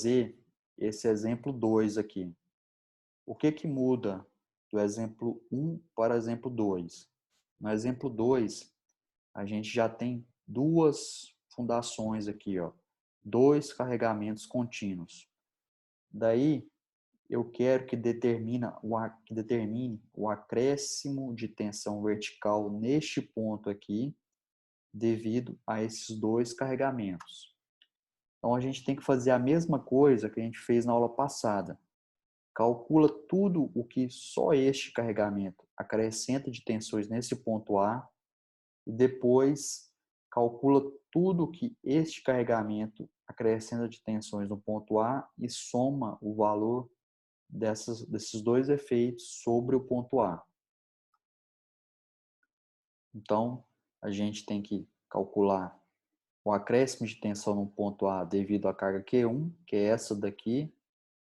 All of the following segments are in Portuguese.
fazer esse exemplo 2 aqui. O que que muda do exemplo 1 para o exemplo 2? No exemplo 2, a gente já tem duas fundações aqui, ó, dois carregamentos contínuos. Daí, eu quero que determine o acréscimo de tensão vertical neste ponto aqui, devido a esses dois carregamentos. Então, a gente tem que fazer a mesma coisa que a gente fez na aula passada. Calcula tudo o que só este carregamento acrescenta de tensões nesse ponto A e depois calcula tudo o que este carregamento acrescenta de tensões no ponto A e soma o valor desses dois efeitos sobre o ponto A. Então, a gente tem que calcular o acréscimo de tensão no ponto A devido à carga Q1, que é essa daqui,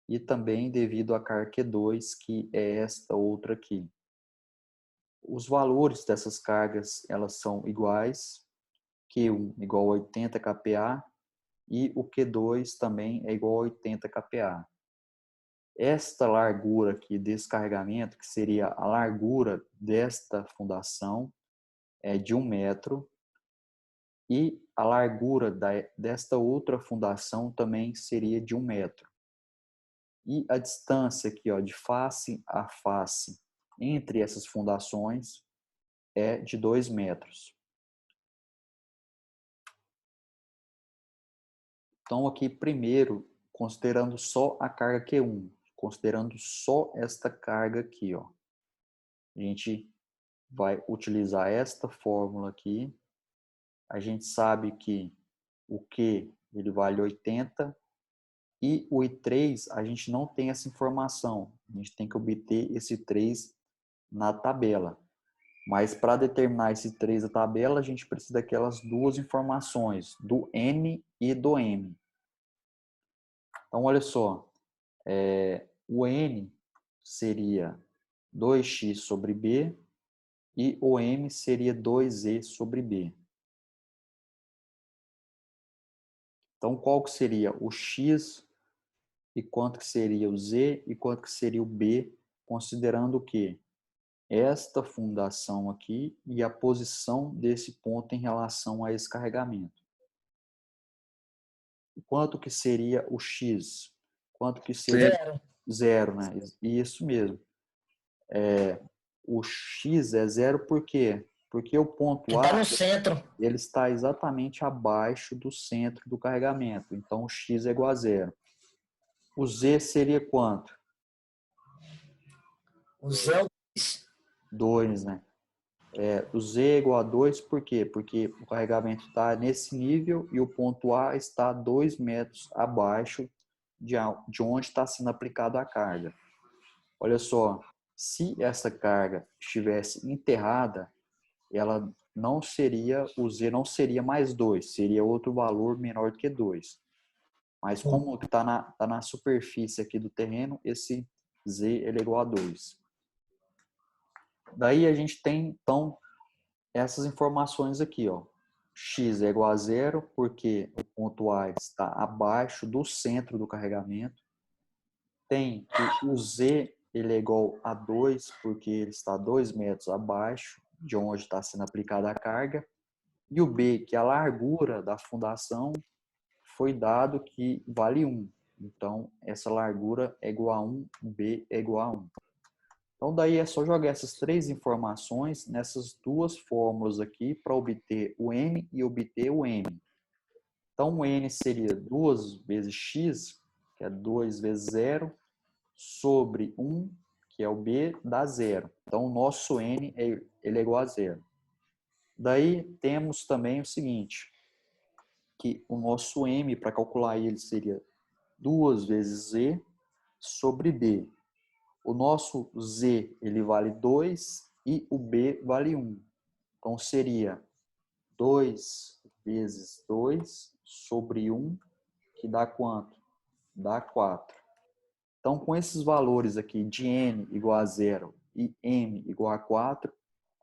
e também devido à carga Q2, que é esta outra aqui. Os valores dessas cargas, elas são iguais, Q1 igual a 80 kPa e o Q2 também é igual a 80 kPa. Esta largura aqui desse carregamento, que seria a largura desta fundação, é de 1 metro, e a largura desta outra fundação também seria de 1 metro. E a distância aqui, ó, de face a face entre essas fundações é de 2 metros. Então, aqui primeiro, considerando só a carga Q1, considerando só esta carga aqui, ó, a gente vai utilizar esta fórmula aqui. A gente sabe que o Q ele vale 80 e o I3 a gente não tem essa informação. A gente tem que obter esse 3 na tabela. Mas para determinar esse 3 da tabela, a gente precisa daquelas duas informações, do N e do M. Então, olha só, o N seria 2x sobre B e o M seria 2E sobre B. Então, qual que seria o X e quanto que seria o Z e quanto que seria o B, considerando o quê? Esta fundação aqui e a posição desse ponto em relação a esse carregamento. Quanto que seria o X? Quanto que seria Zero. zero, né? Isso mesmo. O X é zero por quê? Porque o ponto Está A no centro. ele está exatamente abaixo do centro do carregamento. Então, o X é igual a zero. O Z seria quanto? O zero. 2, né? O Z é igual a 2 por quê? Porque o carregamento está nesse nível e o ponto A está 2 metros abaixo de onde está sendo aplicada a carga. Olha só, se essa carga estivesse enterrada, ela não seria, o Z não seria mais 2, seria outro valor menor do que 2. Mas como está na superfície aqui do terreno, esse Z ele é igual a 2. Daí a gente tem, então, essas informações aqui, ó. X é igual a zero, porque o ponto A está abaixo do centro do carregamento. Tem que o Z ele é igual a 2, porque ele está 2 metros abaixo de onde está sendo aplicada a carga. E o B, que é a largura da fundação, foi dado que vale 1. Então, essa largura é igual a 1, B é igual a 1. Então, daí é só jogar essas três informações nessas duas fórmulas aqui para obter o N e obter o M. Então, o N seria 2 vezes x, que é 2 vezes 0, sobre 1, que é o B, dá 0. Então, o nosso N ele é igual a 0. Daí, temos também o seguinte, que o nosso M, para calcular ele, seria 2 vezes Z sobre B. O nosso Z ele vale 2 e o B vale 1. Então, seria 2 vezes 2 sobre 1, que dá quanto? Dá 4. Então, com esses valores aqui de N igual a 0 e M igual a 4,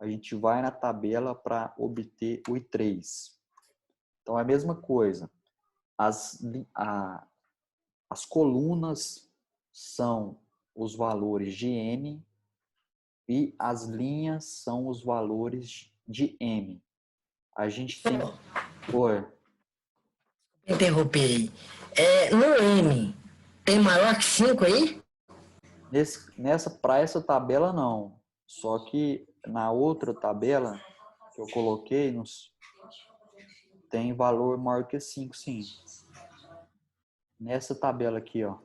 a gente vai na tabela para obter o I3. Então, é a mesma coisa. As colunas são os valores de N e as linhas são os valores de M. A gente tem... Oi. Interromper aí. No M, tem maior que 5 aí? Para essa tabela, não. Só que na outra tabela que eu coloquei, tem valor maior que 5, sim. Nessa tabela aqui, ó.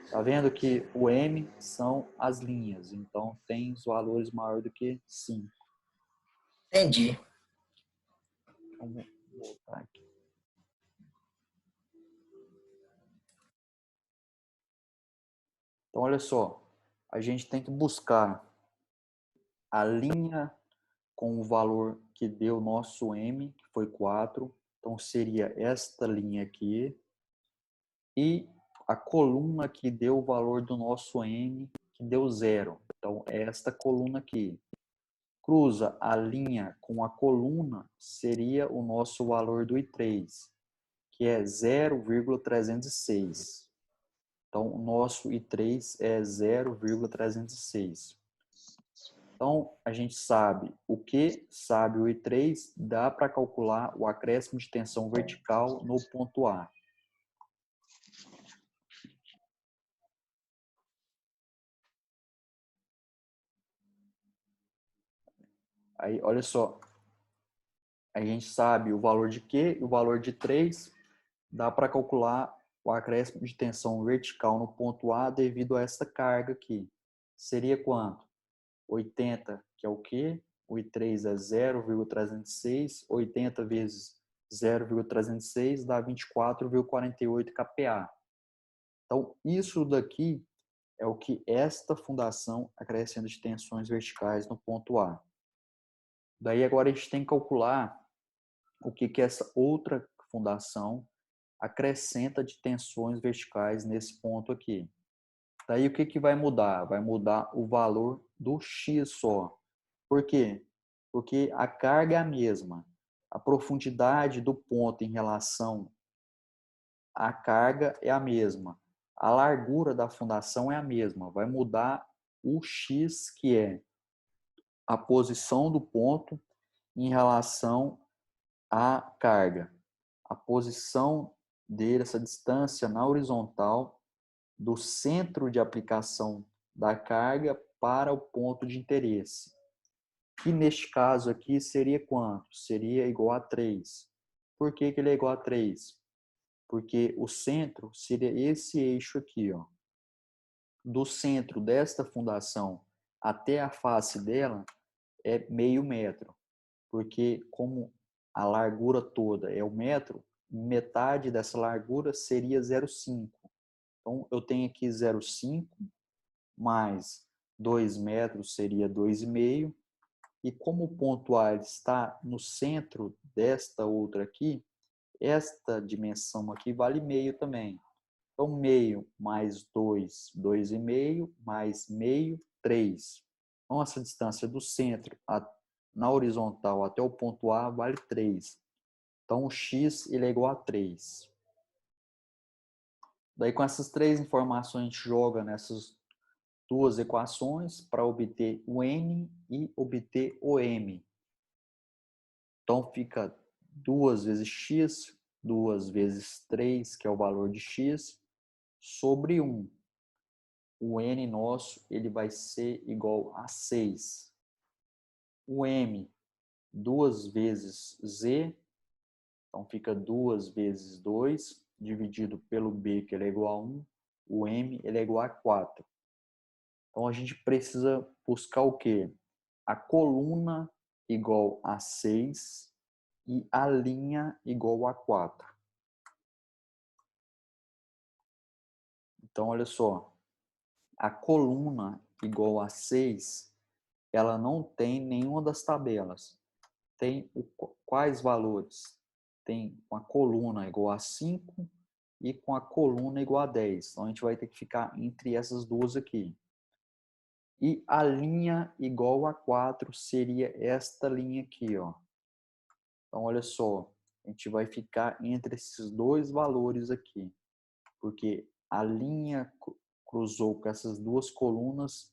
Tá vendo que o M são as linhas. Então, tem os valores maior do que 5. Entendi. Vamos voltar aqui. Então, olha só. A gente tem que buscar a linha com o valor que deu o nosso M, que foi 4. Então, seria esta linha aqui. E a coluna que deu o valor do nosso N, que deu 0. Então, é esta coluna aqui. Cruza a linha com a coluna, seria o nosso valor do I3, que é 0,306. Então, o nosso I3 é 0,306. Então, a gente sabe o que, sabe o I3, dá para calcular o acréscimo de tensão vertical no ponto A. Aí, olha só, a gente sabe o valor de Q e o valor de 3, dá para calcular o acréscimo de tensão vertical no ponto A devido a essa carga aqui. Seria quanto? 80, que é o Q, o I3 é 0,306, 80 vezes 0,306 dá 24,48 kPa. Então, isso daqui é o que esta fundação acrescenta de tensões verticais no ponto A. Daí agora a gente tem que calcular o que essa outra fundação acrescenta de tensões verticais nesse ponto aqui. Daí o que vai mudar? Vai mudar o valor do X só. Por quê? Porque a carga é a mesma. A profundidade do ponto em relação à carga é a mesma. A largura da fundação é a mesma. Vai mudar o X, que é a posição do ponto em relação à carga. A posição dele, essa distância na horizontal do centro de aplicação da carga para o ponto de interesse. Que neste caso aqui seria quanto? Seria igual a 3. Por que ele é igual a 3? Porque o centro seria esse eixo aqui, ó. Do centro desta fundação até a face dela é meio metro. Porque como a largura toda é 1 metro, metade dessa largura seria 0,5. Então, eu tenho aqui 0,5 mais 2 metros seria 2,5. E como o ponto A está no centro desta outra aqui, esta dimensão aqui vale meio também. Então, meio mais 2, 2,5, mais meio, 3. Então, essa distância do centro na horizontal até o ponto A vale 3. Então, o x ele é igual a 3. Daí, com essas três informações, a gente joga nessas duas equações para obter o N e obter o M. Então, fica 2 vezes x, 2 vezes 3, que é o valor de x, sobre 1. O N nosso ele vai ser igual a 6. O M, 2 vezes Z, então fica 2 vezes 2, dividido pelo B, que ele é igual a 1. O M ele é igual a 4. Então, a gente precisa buscar o quê? A coluna igual a 6 e a linha igual a 4. Então, olha só. A coluna igual a 6, ela não tem nenhuma das tabelas. Tem quais valores? Tem com a coluna igual a 5 e com a coluna igual a 10. Então, a gente vai ter que ficar entre essas duas aqui. E a linha igual a 4 seria esta linha aqui, ó. Então, olha só, a gente vai ficar entre esses dois valores aqui, porque a linha cruzou com essas duas colunas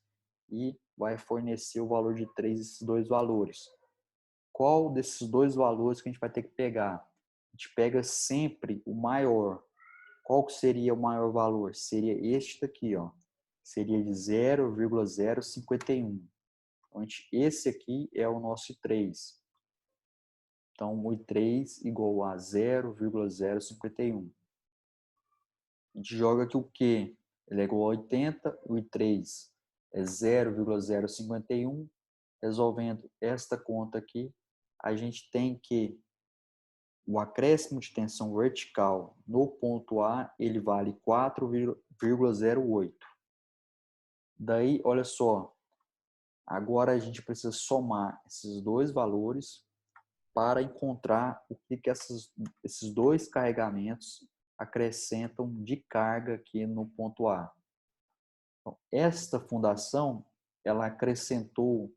e vai fornecer o valor de 3 desses dois valores. Qual desses dois valores que a gente vai ter que pegar? A gente pega sempre o maior. Qual que seria o maior valor? Seria este daqui, ó. Seria de 0,051. Então, esse aqui é o nosso I3. Então, o I3 igual a 0,051. A gente joga aqui o Q, ele é igual a 80, o I3 é 0,051. Resolvendo esta conta aqui, a gente tem que o acréscimo de tensão vertical no ponto A, ele vale 4,08. Daí, olha só, agora a gente precisa somar esses dois valores para encontrar o que esses dois carregamentos acrescentam de carga aqui no ponto A. Então, esta fundação, ela acrescentou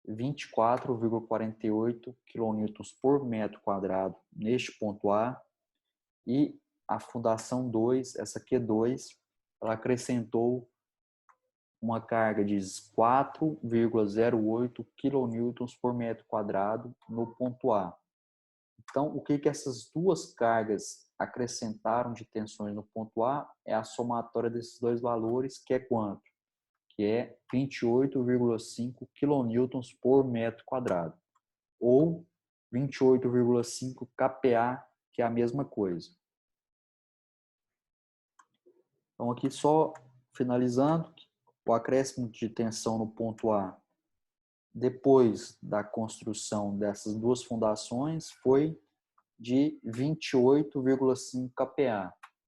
24,48 kN por metro quadrado neste ponto A, e a fundação 2, essa Q2, ela acrescentou uma carga de 4,08 kN por metro quadrado no ponto A. Então, o que essas duas cargas acrescentaram de tensões no ponto A é a somatória desses dois valores, que é quanto? Que é 28,5 kN por metro quadrado, ou 28,5 kPa, que é a mesma coisa. Então, aqui só finalizando, o acréscimo de tensão no ponto A, depois da construção dessas duas fundações, foi de 28,5 kPa.